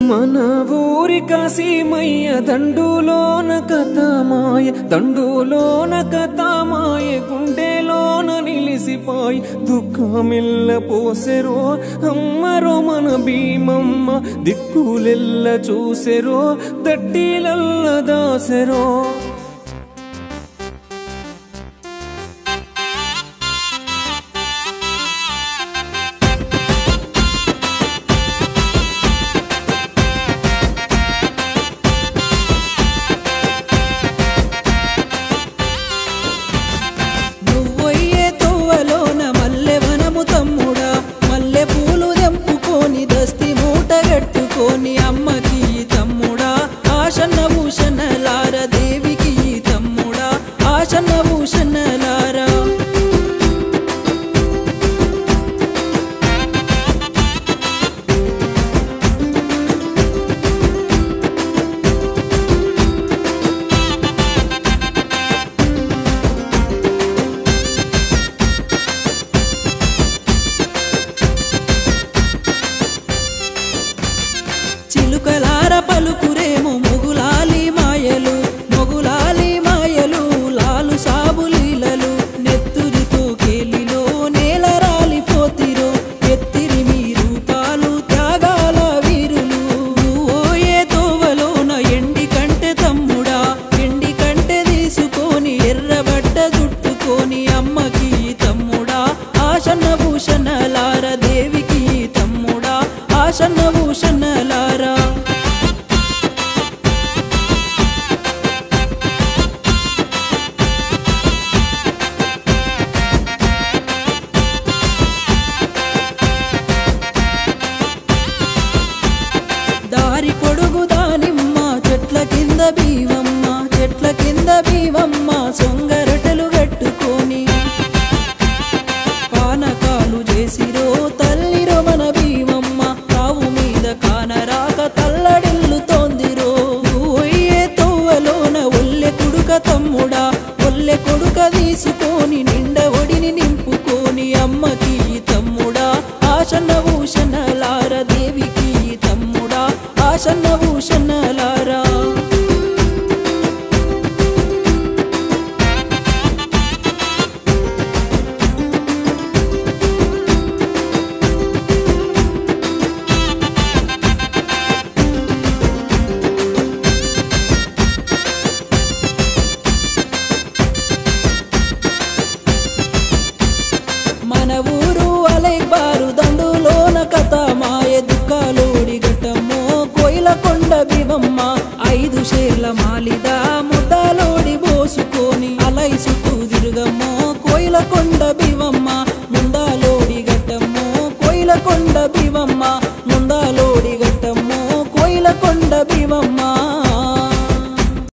మన ఊరి కాశీమయ్య దండులోన కథమాయ దండులోన కథమాయ గుండెలోన నిలిసిపాయ్ దుఃఖమిల్ల పోసెరో అమ్మరో మన భీమమ్మ దిక్కులెల్ల చూసెరో దట్టిలల్ల దాసెరో అమ్మకి తమ్ముడా ఆశన్న భూషణలార దేవికి తమ్ముడా ఆశన్న భూషణలారా చిలుకలార పలుకురేమో మొగులాలి మాయలు మొగులాలి మాయలు లాలు సాబులీలలు నెత్తురితో కేలిలో నేల రాలిపోతిరో ఎత్తిరి మీ రూపాలు త్యాగాల వీరులు ఓయే తోవలోన ఎండి కంటె తమ్ముడా ఎండి కంటె తీసుకొని ఎర్రబడ్డ జుట్టుకొని అమ్మకి తమ్ముడా ఆశన్న భూషణలార దేవికి తమ్ముడా ఆశన్న భూషణలారా దారి పొడుగు దానిమ్మ చెట్ల కింద భీమమ్మ చెట్ల కింద భీమమ్మ సొంగరటలు కట్టుకొని పానకాలు చేసిరో తల్లిరో మన భీమమ్మ తావు మీద కానరాక తల్లడిల్లు తోందిరో ఓయే తోవలోన ఒల్లె కొడుక తమ్ముడా ఒల్లె కొడుక తీసుకొని నిండ ఒడిని నింపుకొని అమ్మకి తమ్ముడా ఆశన్న భూషణలార దేవికి తమ్ముడా ఆశన్న భూషణలారా మన ఊరు అలైబారు దండులోన కథమాయ దుఃఖాలోడి ఘట్టమ్మో కోయిల కొండ భీమమ్మ 5 షేర్ల మాలిదా ముద్దాలోడి బోసుకో